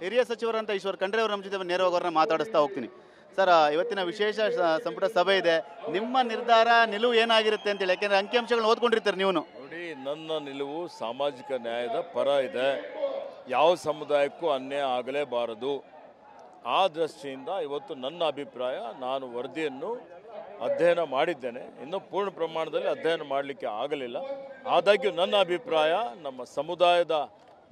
ಹಿರಿಯ ಸಚಿವರಂತ ಈಶ್ವರ್ ಖಂಡ್ರೆ ಅವರು ನಮ್ಮ ಜೊತೆ ನೇರವಾಗಿ ಅವ್ರನ್ನ ಮಾತಾಡಿಸ್ತಾ ಹೋಗ್ತೀನಿ. ಸರ್, ಇವತ್ತಿನ ವಿಶೇಷ ಸಂಪುಟ ಸಭೆ ಇದೆ. ನಿಮ್ಮ ನಿರ್ಧಾರ ನಿಲುವು ಏನಾಗಿರುತ್ತೆ ಅಂತೇಳಿ, ಯಾಕೆಂದ್ರೆ ಅಂಕಿಅಂಶಗಳನ್ನ ಓದ್ಕೊಂಡಿರ್ತಾರೆ ನೀವು. ನೋಡಿ, ನನ್ನ ನಿಲುವು ಸಾಮಾಜಿಕ ನ್ಯಾಯದ ಪರ ಇದೆ. ಯಾವ ಸಮುದಾಯಕ್ಕೂ ಅನ್ಯಾಯ ಆಗಲೇಬಾರದು. ಆ ದೃಷ್ಟಿಯಿಂದ ಇವತ್ತು ನನ್ನ ಅಭಿಪ್ರಾಯ, ನಾನು ವರದಿಯನ್ನು ಅಧ್ಯಯನ ಮಾಡಿದ್ದೇನೆ. ಇನ್ನೂ ಪೂರ್ಣ ಪ್ರಮಾಣದಲ್ಲಿ ಅಧ್ಯಯನ ಮಾಡಲಿಕ್ಕೆ ಆಗಲಿಲ್ಲ. ಆದಾಗ್ಯೂ ನನ್ನ ಅಭಿಪ್ರಾಯ, ನಮ್ಮ ಸಮುದಾಯದ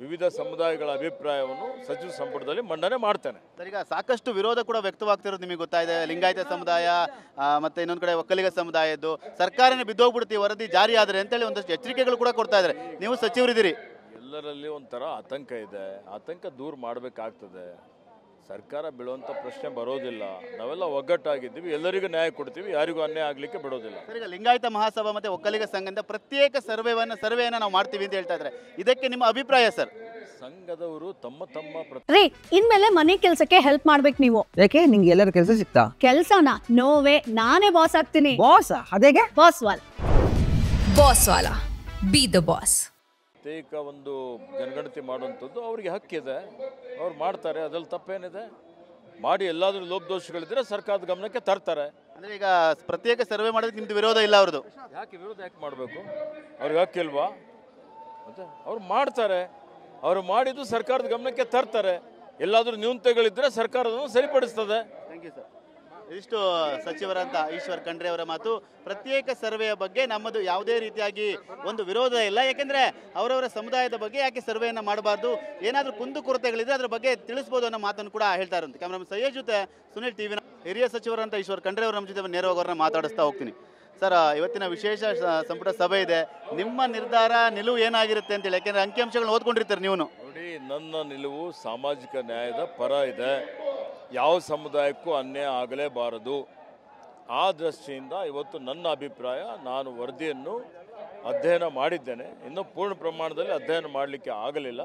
ವಿವಿಧ ಸಮುದಾಯಗಳ ಅಭಿಪ್ರಾಯವನ್ನು ಸಚಿವ ಸಂಪುಟದಲ್ಲಿ ಮಂಡನೆ ಮಾಡ್ತೇನೆ. ಸರ್, ಈಗ ಸಾಕಷ್ಟು ವಿರೋಧ ಕೂಡ ವ್ಯಕ್ತವಾಗ್ತಿರೋದು ನಿಮಗೆ ಗೊತ್ತಾಯಿದೆ. ಲಿಂಗಾಯತ ಸಮುದಾಯ ಮತ್ತು ಇನ್ನೊಂದು ಕಡೆ ಒಕ್ಕಲಿಗ ಸಮುದಾಯದ್ದು ಸರ್ಕಾರನೇ ಬಿದ್ದೋಗ್ಬಿಡ್ತೀವಿ ವರದಿ ಜಾರಿ ಆದರೆ ಅಂತೇಳಿ ಒಂದಷ್ಟು ಎಚ್ಚರಿಕೆಗಳು ಕೂಡ ಕೊಡ್ತಾ ಇದ್ದಾರೆ. ನೀವು ಸಚಿವರಿದ್ದೀರಿ. ಎಲ್ಲರಲ್ಲಿ ಒಂಥರ ಆತಂಕ ಇದೆ. ಆತಂಕ ದೂರ ಮಾಡಬೇಕಾಗ್ತದೆ. ಸರ್ಕಾರ ಬೀಳುವಂಥ ಪ್ರಶ್ನೆ ಬರೋದಿಲ್ಲ. ನಾವೆಲ್ಲ ಒಗ್ಗಟ್ಟಾಗಿದ್ದೀವಿ, ಎಲ್ಲರಿಗೂ ನ್ಯಾಯ ಕೊಡ್ತೀವಿ, ಯಾರಿಗೂ ಅನ್ಯಾಯ ಆಗಲಿಕ್ಕೆ ಬಿಡೋದಿಲ್ಲ. ಸರ್, ಈಗ ಲಿಂಗಾಯತ ಮಹಾಸಭಾ ಮತ್ತು ಒಕ್ಕಲಿಗ ಸಂಘದಿಂದ ಪ್ರತ್ಯೇಕ ಸರ್ವೆಯನ್ನು ನಾವು ಮಾಡ್ತೀವಿ ಅಂತ ಹೇಳ್ತಾ ಇದ್ದಾರೆ. ಇದಕ್ಕೆ ನಿಮ್ಮ ಅಭಿಪ್ರಾಯ ಸರ್? ಸಂಘದವರು ತಮ್ಮ ರೀ, ಇನ್ಮೇಲೆ ಮನೆ ಕೆಲಸಕ್ಕೆ ಹೆಲ್ಪ್ ಮಾಡ್ಬೇಕು ನೀವು. ಯಾಕೆ ನಿಂಗೆ ಎಲ್ಲರ ಕೆಲಸ ಸಿಗ್ತಾ? ಕೆಲಸನ ನೋವೇ, ನಾನೇ ಬಾಸ್ ಆಗ್ತೀನಿ. ಬಾಸ್ ಅದೇಗೆ? ಬಾಸ್ ವಾಲ ಬಿ ದ ಬಾಸ್. ಪ್ರತ್ಯೇಕ ಒಂದು ಜನಗಣತಿ ಮಾಡುವಂಥದ್ದು ಅವರಿಗೆ ಹಕ್ಕಿದೆ, ಅವ್ರು ಮಾಡ್ತಾರೆ. ಅದ್ರಲ್ಲಿ ತಪ್ಪೇನಿದೆ? ಮಾಡಿ ಎಲ್ಲಾದರೂ ಲೋಪದೋಷಗಳಿದ್ರೆ ಸರ್ಕಾರದ ಗಮನಕ್ಕೆ ತರ್ತಾರೆ. ಅಂದರೆ ಈಗ ಪ್ರತ್ಯೇಕ ಸರ್ವೆ ಮಾಡೋದಕ್ಕೆ ನಿಮ್ದು ವಿರೋಧ ಇಲ್ಲ ಅವ್ರದ್ದು? ವಿರೋಧ ಯಾಕೆ ಮಾಡಬೇಕು? ಅವ್ರಿಗೆ ಹಕ್ಕಿಲ್ವಾ? ಮತ್ತೆ ಅವ್ರು ಮಾಡ್ತಾರೆ. ಅವರು ಮಾಡಿದ್ದು ಸರ್ಕಾರದ ಗಮನಕ್ಕೆ ತರ್ತಾರೆ. ಎಲ್ಲಾದರೂ ನ್ಯೂನತೆಗಳಿದ್ರೆ ಸರ್ಕಾರವನ್ನು ಸರಿಪಡಿಸ್ತದೆ. Thank you sir. ಇಷ್ಟು ಸಚಿವರಂತ ಈಶ್ವರ್ ಖಂಡ್ರೆ ಅವರ ಮಾತು. ಪ್ರತ್ಯೇಕ ಸರ್ವೆಯ ಬಗ್ಗೆ ನಮ್ಮದು ಯಾವುದೇ ರೀತಿಯಾಗಿ ಒಂದು ವಿರೋಧ ಇಲ್ಲ. ಯಾಕೆಂದರೆ ಅವರವರ ಸಮುದಾಯದ ಬಗ್ಗೆ ಯಾಕೆ ಸರ್ವೆಯನ್ನು ಮಾಡಬಾರ್ದು, ಏನಾದರೂ ಕುಂದುಕೊರತೆಗಳಿದ್ರೆ ಅದರ ಬಗ್ಗೆ ತಿಳಿಸ್ಬೋದು ಅನ್ನೋ ಮಾತನ್ನು ಕೂಡ ಹೇಳ್ತಾ ಇರೋದು. ಕ್ಯಾಮ್ರಾಮನ್ ಸಯ್ಯದ್ ಜೊತೆ ಸುನಿಲ್ ಟಿವಿ. ಹಿರಿಯ ಸಚಿವರಂತ ಈಶ್ವರ್ ಖಂಡ್ರೆ ಅವರು ನಮ್ಮ ಜೊತೆ ನೇರವಾಗಿ ಅವ್ರನ್ನ ಮಾತಾಡಿಸ್ತಾ ಹೋಗ್ತೀನಿ. ಸರ್, ಇವತ್ತಿನ ವಿಶೇಷ ಸಂಪುಟ ಸಭೆ ಇದೆ. ನಿಮ್ಮ ನಿರ್ಧಾರ ನಿಲುವು ಏನಾಗಿರುತ್ತೆ ಅಂತೇಳಿ, ಯಾಕೆಂದ್ರೆ ಅಂಕಿಅಂಶಗಳನ್ನ ಓದ್ಕೊಂಡಿರ್ತಾರೆ ನೀವು. ನೋಡಿ, ನನ್ನ ನಿಲುವು ಸಾಮಾಜಿಕ ನ್ಯಾಯದ ಪರ ಇದೆ. ಯಾವ ಸಮುದಾಯಕ್ಕೂ ಅನ್ಯಾಯ ಆಗಲೇಬಾರದು. ಆ ದೃಷ್ಟಿಯಿಂದ ಇವತ್ತು ನನ್ನ ಅಭಿಪ್ರಾಯ, ನಾನು ವರದಿಯನ್ನು ಅಧ್ಯಯನ ಮಾಡಿದ್ದೇನೆ. ಇನ್ನೂ ಪೂರ್ಣ ಪ್ರಮಾಣದಲ್ಲಿ ಅಧ್ಯಯನ ಮಾಡಲಿಕ್ಕೆ ಆಗಲಿಲ್ಲ.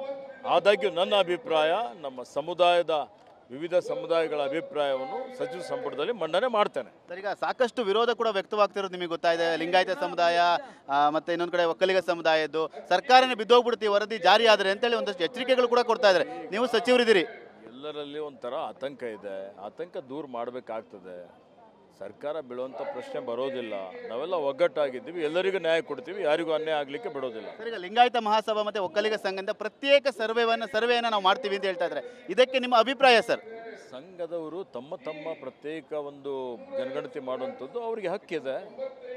ಆದಾಗ್ಯೂ ನನ್ನ ಅಭಿಪ್ರಾಯ, ನಮ್ಮ ಸಮುದಾಯದ ವಿವಿಧ ಸಮುದಾಯಗಳ ಅಭಿಪ್ರಾಯವನ್ನು ಸಚಿವ ಸಂಪುಟದಲ್ಲಿ ಮಂಡನೆ ಮಾಡ್ತೇನೆ. ಸರ್, ಈಗ ಸಾಕಷ್ಟು ವಿರೋಧ ಕೂಡ ವ್ಯಕ್ತವಾಗ್ತಿರೋದು ನಿಮಗೆ ಗೊತ್ತಾಯಿದೆ. ಲಿಂಗಾಯತ ಸಮುದಾಯ ಮತ್ತು ಇನ್ನೊಂದು ಕಡೆ ಒಕ್ಕಲಿಗ ಸಮುದಾಯದ್ದು ಸರ್ಕಾರನೇ ಬಿದ್ದೋಗ್ಬಿಡ್ತೀವಿ ವರದಿ ಜಾರಿ ಆದರೆ ಅಂತೇಳಿ ಒಂದಷ್ಟು ಎಚ್ಚರಿಕೆಗಳು ಕೂಡ ಕೊಡ್ತಾ ಇದ್ದಾರೆ. ನೀವು ಸಚಿವರಿದ್ದೀರಿ. ಎಲ್ಲರಲ್ಲಿ ಒಂಥರ ಆತಂಕ ಇದೆ. ಆತಂಕ ದೂರ ಮಾಡಬೇಕಾಗ್ತದೆ. ಸರ್ಕಾರ ಬೀಳುವಂಥ ಪ್ರಶ್ನೆ ಬರೋದಿಲ್ಲ. ನಾವೆಲ್ಲ ಒಗ್ಗಟ್ಟಾಗಿದ್ದೀವಿ, ಎಲ್ಲರಿಗೂ ನ್ಯಾಯ ಕೊಡ್ತೀವಿ, ಯಾರಿಗೂ ಅನ್ಯಾಯ ಆಗಲಿಕ್ಕೆ ಬಿಡೋದಿಲ್ಲ. ಸರ್, ಈಗ ಲಿಂಗಾಯತ ಮಹಾಸಭಾ ಮತ್ತು ಒಕ್ಕಲಿಗ ಸಂಘದಿಂದ ಪ್ರತ್ಯೇಕ ಸರ್ವೆಯನ್ನು ನಾವು ಮಾಡ್ತೀವಿ ಅಂತ ಹೇಳ್ತಾ ಇದ್ದಾರೆ. ಇದಕ್ಕೆ ನಿಮ್ಮ ಅಭಿಪ್ರಾಯ ಸರ್? ಸಂಘದವರು ತಮ್ಮ ಪ್ರತ್ಯೇಕ ಒಂದು ಜನಗಣತಿ ಮಾಡುವಂಥದ್ದು ಅವರಿಗೆ ಹಕ್ಕಿದೆ,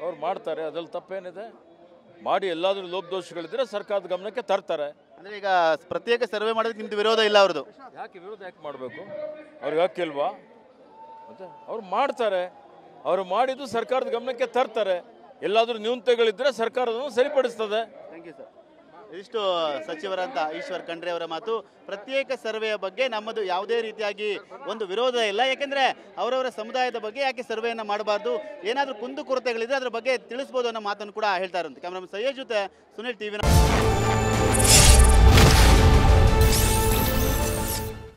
ಅವ್ರು ಮಾಡ್ತಾರೆ. ಅದ್ರಲ್ಲಿ ತಪ್ಪೇನಿದೆ? ಮಾಡಿ ಎಲ್ಲಾದರೂ ಲೋಪದೋಷಗಳಿದ್ರೆ ಸರ್ಕಾರದ ಗಮನಕ್ಕೆ ತರ್ತಾರೆ. ಅಂದರೆ ಈಗ ಪ್ರತ್ಯೇಕ ಸರ್ವೆ ಮಾಡೋದಕ್ಕೆ ನಿಮ್ದು ವಿರೋಧ ಇಲ್ಲ ಅವ್ರದ್ದು? ವಿರೋಧ ಯಾಕೆ ಮಾಡಬೇಕು? ಅವ್ರಿಗೆ ಹಕ್ಕಿಲ್ವಾ? ಮತ್ತೆ ಅವ್ರು ಮಾಡ್ತಾರೆ. ಅವರು ಮಾಡಿದ್ದು ಸರ್ಕಾರದ ಗಮನಕ್ಕೆ ತರ್ತಾರೆ. ಎಲ್ಲಾದರೂ ನ್ಯೂನತೆಗಳಿದ್ರೆ ಸರ್ಕಾರವನ್ನು ಸರಿಪಡಿಸ್ತದೆ. Thank you sir. ಇಷ್ಟು ಸಚಿವರಂತ ಈಶ್ವರ್ ಖಂಡ್ರೆ ಅವರ ಮಾತು. ಪ್ರತ್ಯೇಕ ಸರ್ವೆಯ ಬಗ್ಗೆ ನಮ್ಮದು ಯಾವುದೇ ರೀತಿಯಾಗಿ ಒಂದು ವಿರೋಧ ಇಲ್ಲ. ಯಾಕೆಂದರೆ ಅವರವರ ಸಮುದಾಯದ ಬಗ್ಗೆ ಯಾಕೆ ಸರ್ವೆಯನ್ನು ಮಾಡಬಾರ್ದು, ಏನಾದರೂ ಕುಂದುಕೊರತೆಗಳಿದ್ರೆ ಅದರ ಬಗ್ಗೆ ತಿಳಿಸ್ಬೋದು ಅನ್ನೋ ಮಾತನ್ನು ಕೂಡ ಹೇಳ್ತಾ ಇರೋದು. ಕ್ಯಾಮ್ರಾಮನ್ ಸಯ್ಯದ್ ಜೊತೆ ಸುನಿಲ್ ಟಿವಿ.